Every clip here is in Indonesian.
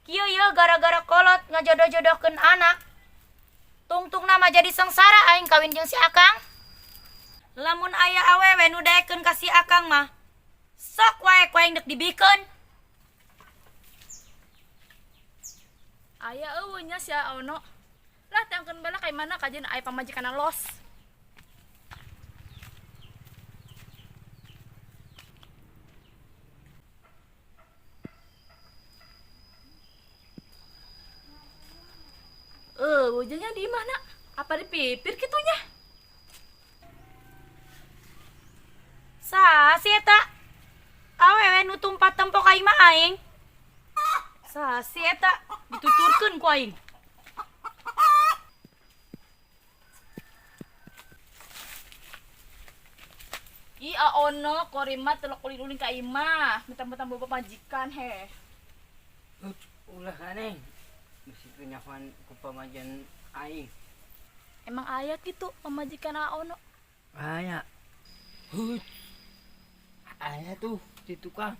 Kieu ye gara-gara kolot ngajodoh-jodohkeun anak. Tungtung nama jadi sengsara aing kawin jeung si Akang. Lamun aya awewe nu daekeun ka si Akang mah sok wae ku aing dek dibikeun. Aya eueuh nya si Ono. Lah tangkeun bala ka mana kajeun aya pamajikanna los. Wujudnya di mana? Apa di pipir kitunya? Sa si eta awewe nu tumpat tempo ka imah aing. Sa si eta dituturkeun ku aing. Ono korimat telok ulin-ulin ka imah, mentang-mentang boba majikan he. Ulah aneh. Mesti kenyawan ku pamajian aing. Emang aya gitu pemajikan Ono. Aya. Aya tuh di tukang.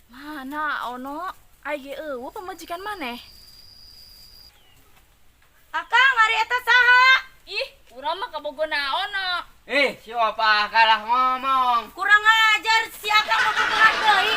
Mana Ono? Aya eueuh pemajikan maneh? Akang ari eta saha? Ih, urang mah kabogona Ono. Siapa kalah ngomong? Kurang ajar si Akang bobogohan deui.